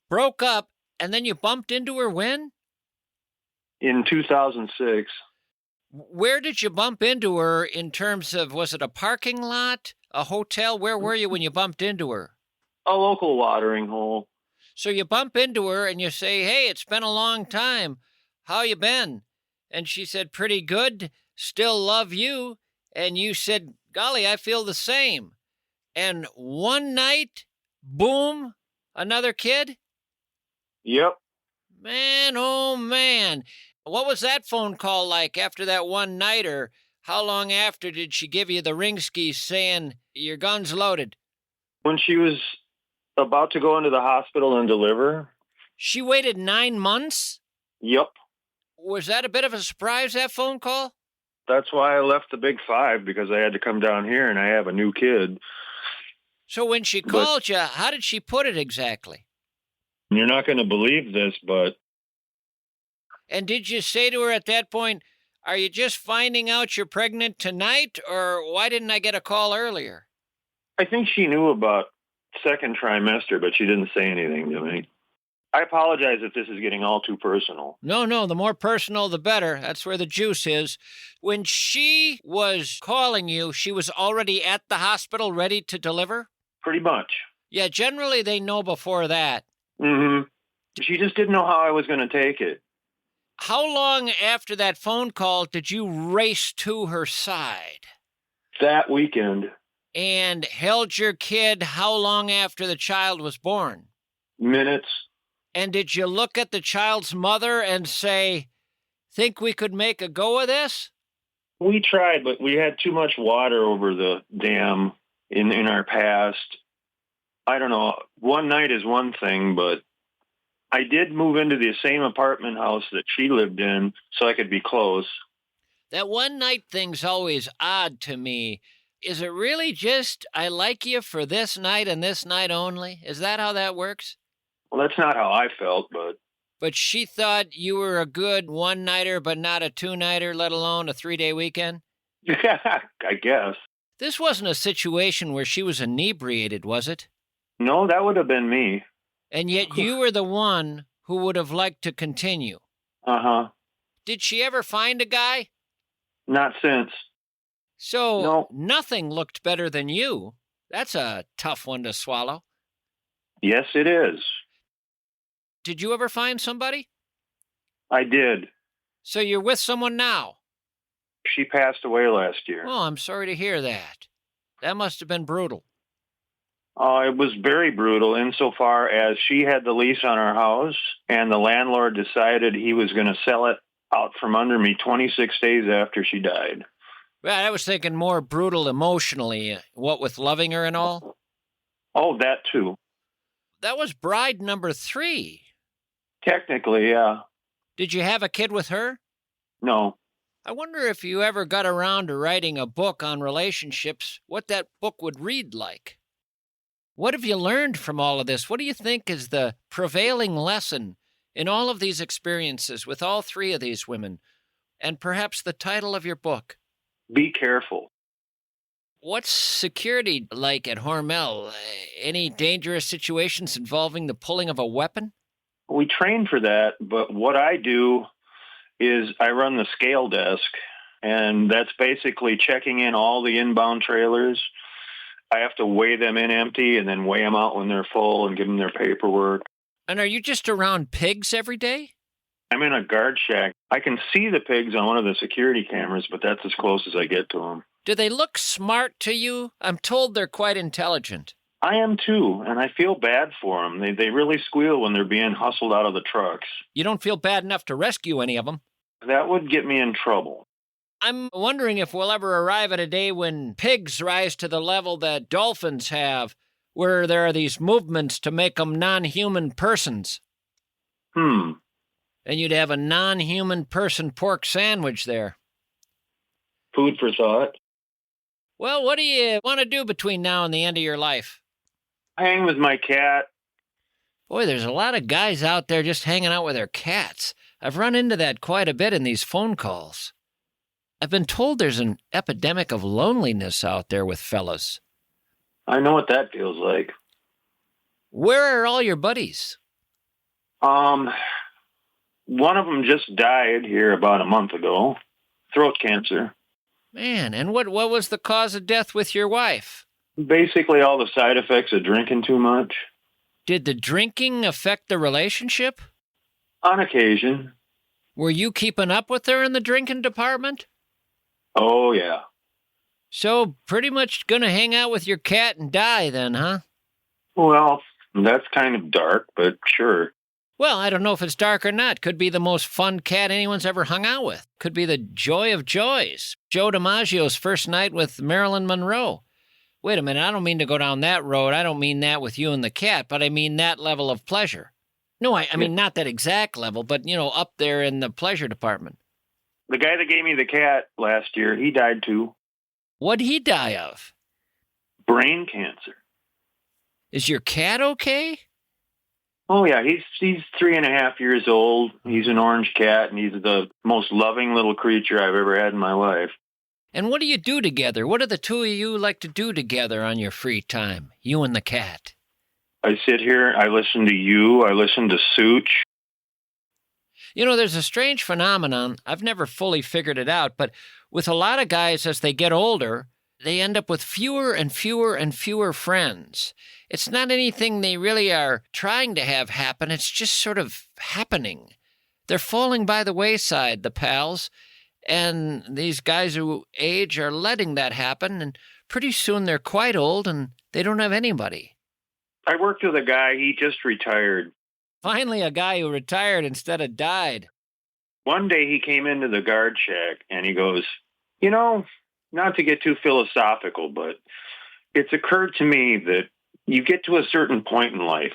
Broke up, and then you bumped into her when? In 2006. Where did you bump into her in terms of, was it a parking lot, a hotel? Where were you when you bumped into her? A local watering hole. So you bump into her and you say, hey, it's been a long time. How you been? And she said, pretty good. Still love you. And you said, golly, I feel the same. And one night, boom, another kid? Yep. Man, oh man. What was that phone call like after that one night, or how long after did she give you the ring skis saying your gun's loaded? When she was about to go into the hospital and deliver. She waited 9 months? Yep. Was that a bit of a surprise, that phone call? That's why I left the Big Five, because I had to come down here and I have a new kid. So when she called you, how did she put it exactly? You're not going to believe this, but... And did you say to her at that point, are you just finding out you're pregnant tonight, or why didn't I get a call earlier? I think she knew about second trimester, but she didn't say anything to me. I apologize if this is getting all too personal. No, the more personal, the better. That's where the juice is. When she was calling you, she was already at the hospital ready to deliver? Pretty much. Yeah, generally they know before that. Mm-hmm. She just didn't know how I was going to take it. How long after that phone call did you race to her side? That weekend. And held your kid how long after the child was born? Minutes. And did you look at the child's mother and say, think we could make a go of this? We tried, but we had too much water over the dam in our past. I don't know. One night is one thing, but I did move into the same apartment house that she lived in so I could be close. That one night thing's always odd to me. Is it really just, I like you for this night and this night only? Is that how that works? Well, that's not how I felt, but... But she thought you were a good one-nighter, but not a two-nighter, let alone a 3-day weekend? I guess. This wasn't a situation where she was inebriated, was it? No, that would have been me. And yet you were the one who would have liked to continue. Uh-huh. Did she ever find a guy? Not since. So No. Nothing looked better than you. That's a tough one to swallow. Yes, it is. Did you ever find somebody? I did. So you're with someone now? She passed away last year. Oh, I'm sorry to hear that. That must have been brutal. It was very brutal insofar as she had the lease on our house, and the landlord decided he was going to sell it out from under me 26 days after she died. Right, I was thinking more brutal emotionally, what with loving her and all. Oh, that too. That was bride number 3. Technically, yeah. Did you have a kid with her? No. I wonder if you ever got around to writing a book on relationships, what that book would read like. What have you learned from all of this? What do you think is the prevailing lesson in all of these experiences with all 3 of these women, and perhaps the title of your book? Be careful. What's security like at Hormel? Any dangerous situations involving the pulling of a weapon? We train for that, but what I do is I run the scale desk, and that's basically checking in all the inbound trailers. I have to weigh them in empty and then weigh them out when they're full and give them their paperwork. And are you just around pigs every day? I'm in a guard shack. I can see the pigs on one of the security cameras, but that's as close as I get to them. Do they look smart to you? I'm told they're quite intelligent. I am too, and I feel bad for them. They really squeal when they're being hustled out of the trucks. You don't feel bad enough to rescue any of them? That would get me in trouble. I'm wondering if we'll ever arrive at a day when pigs rise to the level that dolphins have, where there are these movements to make them non-human persons. And you'd have a non-human person pork sandwich there. Food for thought. Well, what do you want to do between now and the end of your life? Hang with my cat. Boy, there's a lot of guys out there just hanging out with their cats. I've run into that quite a bit in these phone calls. I've been told there's an epidemic of loneliness out there with fellas. I know what that feels like. Where are all your buddies? One of them just died here about a month ago. Throat cancer. Man, and what was the cause of death with your wife? Basically all the side effects of drinking too much. Did the drinking affect the relationship? On occasion. Were you keeping up with her in the drinking department? Oh, yeah. So, pretty much gonna hang out with your cat and die then, huh? Well, that's kind of dark, but sure. Well, I don't know if it's dark or not. Could be the most fun cat anyone's ever hung out with. Could be the joy of joys. Joe DiMaggio's first night with Marilyn Monroe. Wait a minute, I don't mean to go down that road. I don't mean that with you and the cat, but I mean that level of pleasure. No, I mean not that exact level, but, up there in the pleasure department. The guy that gave me the cat last year, he died too. What'd he die of? Brain cancer. Is your cat okay? Oh, yeah, he's 3.5 years old. He's an orange cat, and he's the most loving little creature I've ever had in my life. And what do you do together? What do the two of you like to do together on your free time, you and the cat? I sit here, I listen to you, I listen to Such. There's a strange phenomenon. I've never fully figured it out, but with a lot of guys, as they get older, they end up with fewer and fewer and fewer friends. It's not anything they really are trying to have happen. It's just sort of happening. They're falling by the wayside, the pals, and these guys who age are letting that happen, and pretty soon they're quite old and they don't have anybody. I worked with a guy, he just retired. Finally, a guy who retired instead of died. One day he came into the guard shack and he goes, not to get too philosophical, but it's occurred to me that you get to a certain point in life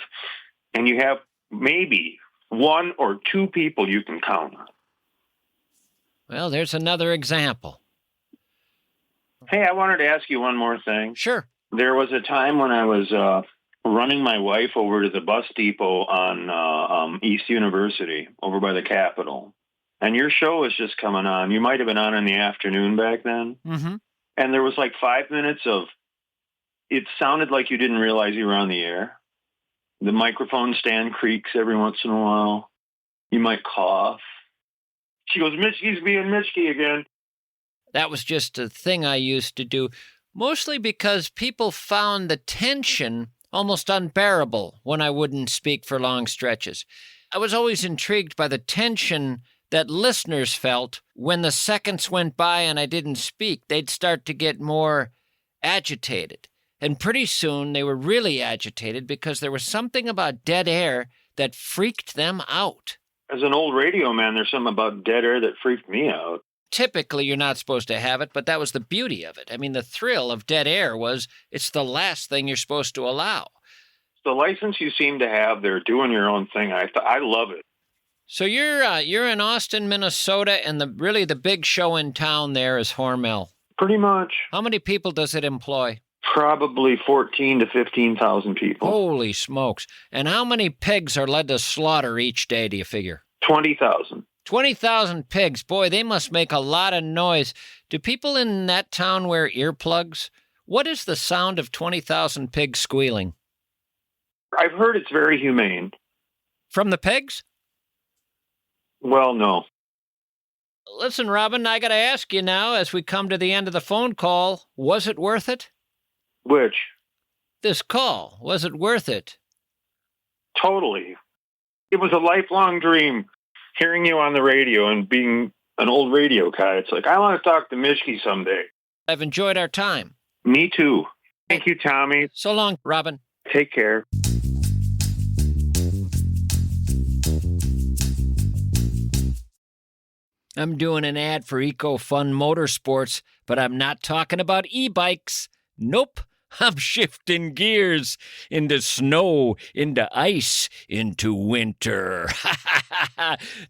and you have maybe one or two people you can count on. Well, there's another example. Hey, I wanted to ask you one more thing. Sure. There was a time when I was running my wife over to the bus depot on East University over by the Capitol. And your show was just coming on. You might have been on in the afternoon back then. Mm-hmm. And there was like 5 minutes of, it sounded like you didn't realize you were on the air. The microphone stand creaks every once in a while. You might cough. She goes, Mischke's being Mischke again. That was just a thing I used to do, mostly because people found the tension almost unbearable when I wouldn't speak for long stretches. I was always intrigued by the tension that listeners felt when the seconds went by and I didn't speak. They'd start to get more agitated. And pretty soon they were really agitated because there was something about dead air that freaked them out. As an old radio man, there's something about dead air that freaked me out. Typically, you're not supposed to have it, but that was the beauty of it. I mean, the thrill of dead air was it's the last thing you're supposed to allow. The license you seem to have, they're doing your own thing. I love it. So you're in Austin, Minnesota, and the big show in town there is Hormel. Pretty much. How many people does it employ? Probably 14 to 15,000 people. Holy smokes. And how many pigs are led to slaughter each day, do you figure? 20,000. 20,000 pigs. Boy, they must make a lot of noise. Do people in that town wear earplugs? What is the sound of 20,000 pigs squealing? I've heard it's very humane. From the pigs? Well, no. Listen, Robin, I got to ask you now, as we come to the end of the phone call, was it worth it? Which? This call, was it worth it? Totally. It was a lifelong dream, hearing you on the radio and being an old radio guy. It's like, I want to talk to Mischke someday. I've enjoyed our time. Me too. Thank you, Tommy. So long, Robin. Take care. I'm doing an ad for EcoFun Motorsports, but I'm not talking about e-bikes. Nope. I'm shifting gears into snow, into ice, into winter.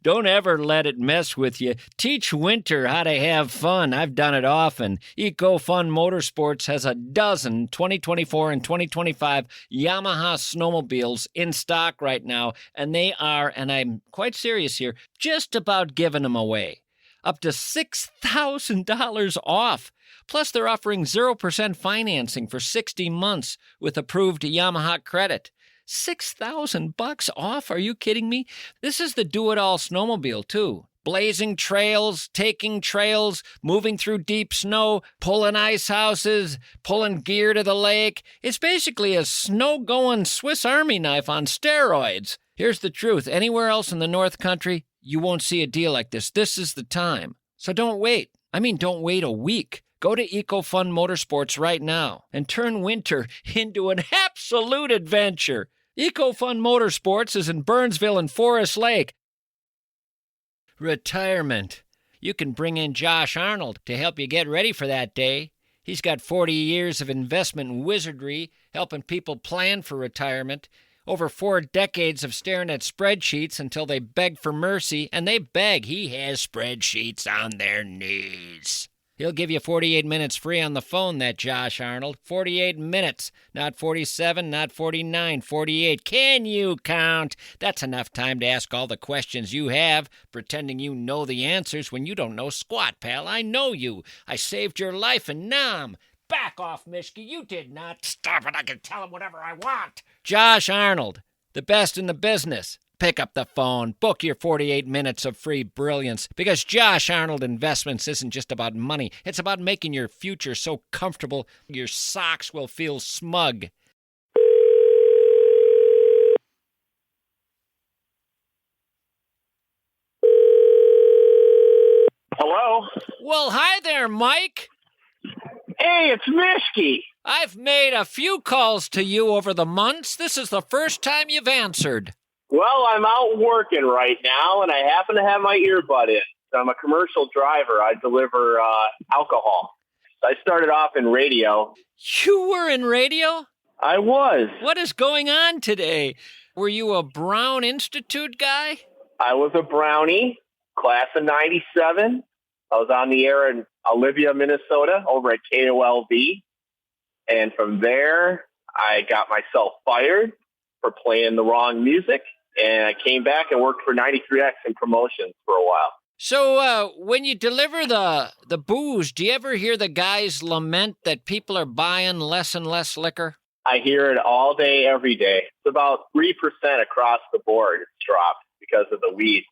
Don't ever let it mess with you. Teach winter how to have fun. I've done it often. EcoFun Motorsports has a dozen 2024 and 2025 Yamaha snowmobiles in stock right now, and they are, and I'm quite serious here, just about giving them away. Up to $6,000 off. Plus, they're offering 0% financing for 60 months with approved Yamaha credit. $6,000 off? Are you kidding me? This is the do-it-all snowmobile, too. Blazing trails, taking trails, moving through deep snow, pulling ice houses, pulling gear to the lake. It's basically a snow-going Swiss Army knife on steroids. Here's the truth. Anywhere else in the North Country, you won't see a deal like this. This is the time. So don't wait. Don't wait a week. Go to EcoFun Motorsports right now and turn winter into an absolute adventure. EcoFun Motorsports is in Burnsville and Forest Lake. Retirement. You can bring in Josh Arnold to help you get ready for that day. He's got 40 years of investment wizardry helping people plan for retirement. Over 4 decades of staring at spreadsheets until they beg for mercy, and they beg. He has spreadsheets on their knees. He'll give you 48 minutes free on the phone, that Josh Arnold. 48 minutes. Not 47, not 49, 48. Can you count? That's enough time to ask all the questions you have, pretending you know the answers when you don't know squat, pal. I know you. I saved your life, and now I'm... Back off, Mischke. You did not. Stop it. I can tell him whatever I want. Josh Arnold, the best in the business. Pick up the phone, book your 48 minutes of free brilliance, because Josh Arnold Investments isn't just about money. It's about making your future so comfortable your socks will feel smug. Hello? Well, hi there, Mike. Hey, it's Mischke. I've made a few calls to you over the months. This is the first time you've answered. Well, I'm out working right now, and I happen to have my earbud in. I'm a commercial driver. I deliver alcohol. I started off in radio. You were in radio? I was. What is going on today? Were you a Brown Institute guy? I was a Brownie, class of 97. I was on the air in Olivia, Minnesota, over at KOLV. And from there, I got myself fired for playing the wrong music. And I came back and worked for 93X in promotions for a while. So when you deliver the booze, do you ever hear the guys lament that people are buying less and less liquor? I hear it all day, every day. It's about 3% across the board. It's dropped because of the weed.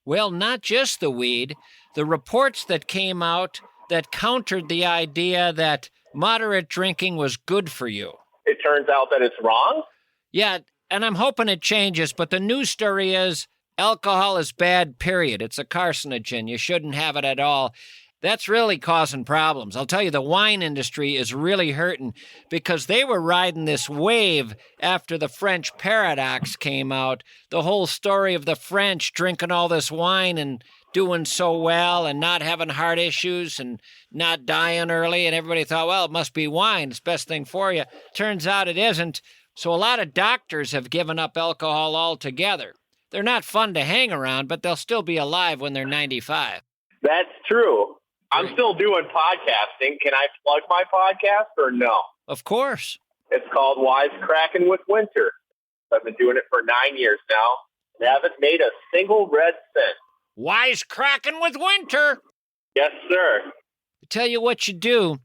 Well, not just the weed. The reports that came out that countered the idea that moderate drinking was good for you. It turns out that it's wrong? Yeah, and I'm hoping it changes, but the news story is alcohol is bad, period. It's a carcinogen. You shouldn't have it at all. That's really causing problems. I'll tell you, the wine industry is really hurting because they were riding this wave after the French paradox came out. The whole story of the French drinking all this wine and doing so well and not having heart issues and not dying early. And everybody thought, well, it must be wine. It's the best thing for you. Turns out it isn't. So a lot of doctors have given up alcohol altogether. They're not fun to hang around, but they'll still be alive when they're 95. That's true. I'm still doing podcasting. Can I plug my podcast or no? Of course. It's called Wisecracking with Winter. I've been doing it for 9 years now and haven't made a single red cent. Wisecracking with Winter. Yes, sir. Tell you what you do.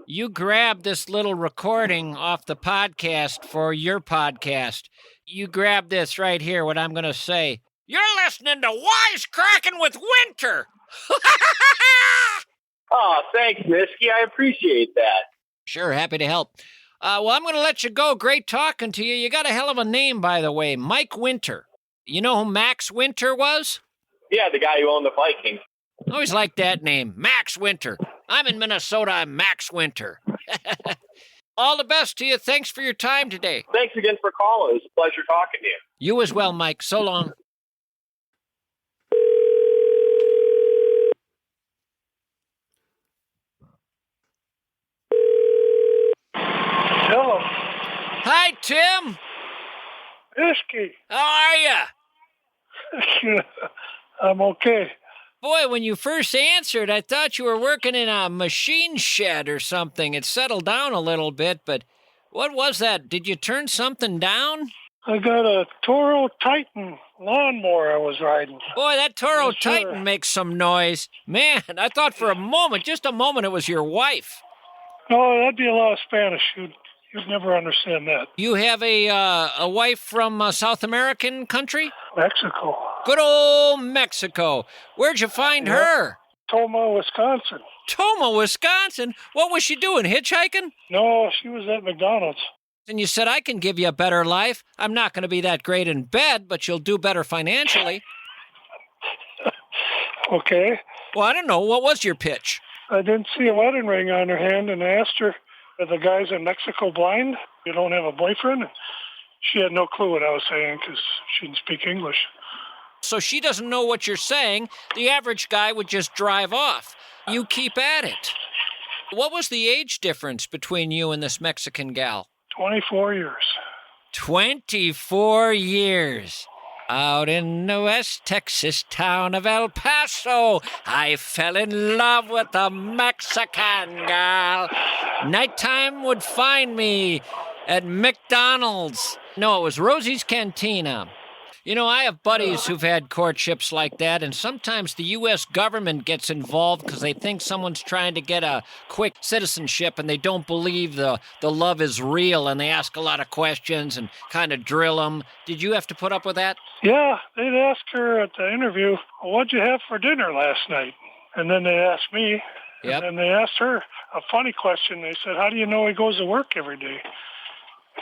You grab this little recording off the podcast for your podcast. You grab this right here, what I'm going to say. You're listening to Wisecracking with Winter. Oh, thanks, Mischke. I appreciate that. Sure, happy to help. Well, I'm going to let you go. Great talking to you. You got a hell of a name, by the way, Mike Winter. You know who Max Winter was? Yeah, the guy who owned the Vikings. Always liked that name, Max Winter. I'm in Minnesota. I'm Max Winter. All the best to you. Thanks for your time today. Thanks again for calling. It was a pleasure talking to you. You as well, Mike. So long. Tim? Mischke. How are you? I'm okay. Boy, when you first answered, I thought you were working in a machine shed or something. It settled down a little bit, but what was that? Did you turn something down? I got a Toro Titan lawnmower I was riding. Boy, that Toro Yes, sir. Titan makes some noise. Man, I thought for a moment, just a moment, it was your wife. Oh, that'd be a lot of Spanish. You'd never understand that. You have a wife from a South American country? Mexico. Good old Mexico. Where'd you find Yep. her? Toma, Wisconsin. Toma, Wisconsin? What was she doing, hitchhiking? No, she was at McDonald's. And you said, I can give you a better life. I'm not going to be that great in bed, but you'll do better financially. Okay. Well, I don't know. What was your pitch? I didn't see a wedding ring on her hand, and I asked her, are the guys in Mexico blind? You don't have a boyfriend? She had no clue what I was saying because she didn't speak English. So she doesn't know what you're saying. The average guy would just drive off. You keep at it. What was the age difference between you and this Mexican gal? 24 years. 24 years. Out in the West Texas town of El Paso, I fell in love with a Mexican gal. Nighttime would find me at McDonald's. No, it was Rosie's Cantina. You know, I have buddies who've had courtships like that, and sometimes the U.S. government gets involved because they think someone's trying to get a quick citizenship and they don't believe the love is real, and they ask a lot of questions and kind of drill them. Did you have to put up with that? Yeah, they'd ask her at the interview, well, what'd you have for dinner last night? And then they asked me, Yep. and then they asked her a funny question. They said, how do you know he goes to work every day?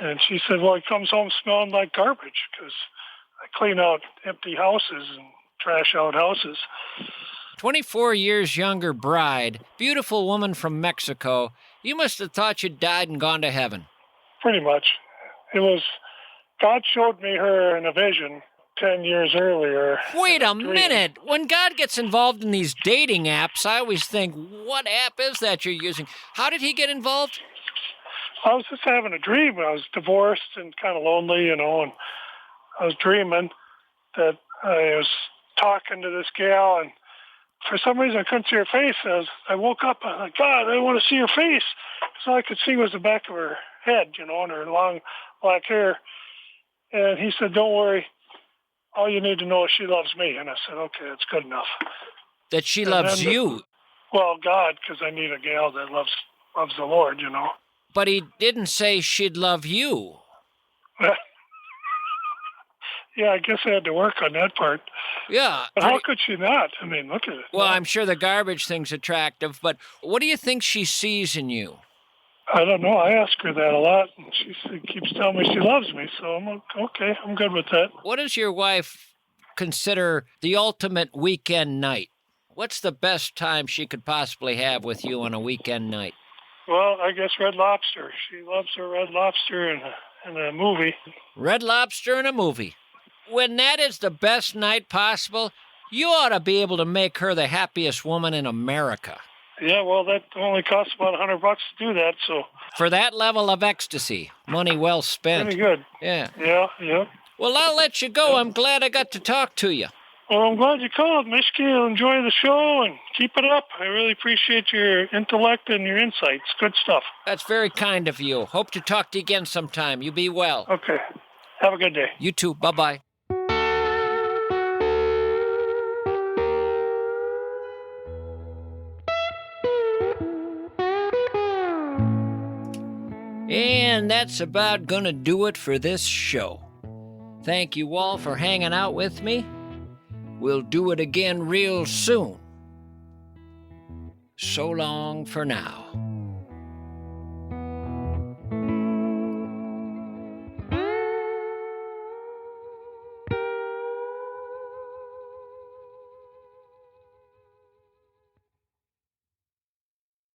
And she said, well, he comes home smelling like garbage because I clean out empty houses and trash out houses. 24 years younger bride, beautiful woman from Mexico. You must have thought you'd died and gone to heaven. Pretty much. It was, God showed me her in a vision 10 years earlier. Wait in a dream. minute. When God gets involved in these dating apps, I always think, what app is that you're using? How did he get involved? I was just having a dream. I was divorced and kind of lonely, and I was dreaming that I was talking to this gal, and for some reason I couldn't see her face. I woke up, I'm like, God, I want to see her face. So I could see was the back of her head, and her long black hair. And he said, don't worry, all you need to know is she loves me. And I said, okay, that's good enough. That she And loves then- you. Well, God, because I need a gal that loves the Lord, But he didn't say she'd love you. Yeah, I guess I had to work on that part. Yeah. But how could she not? I mean, look at it. Well, I'm sure the garbage thing's attractive, but what do you think she sees in you? I don't know. I ask her that a lot, and she keeps telling me she loves me. So I'm okay. I'm good with that. What does your wife consider the ultimate weekend night? What's the best time she could possibly have with you on a weekend night? Well, I guess Red Lobster. She loves her Red Lobster in a movie. Red Lobster in a movie. When that is the best night possible, you ought to be able to make her the happiest woman in America. Yeah, well, that only costs about $100 to do that, so For that level of ecstasy, money well spent. pretty good. Yeah. Yeah. Well, I'll let you go. I'm glad I got to talk to you. Well, I'm glad you called, Mischke. Enjoy the show and keep it up. I really appreciate your intellect and your insights. Good stuff. That's very kind of you. Hope to talk to you again sometime. You be well. Okay. Have a good day. You too. Bye-bye. And that's about gonna do it for this show. Thank you all for hanging out with me. We'll do it again real soon. So long for now.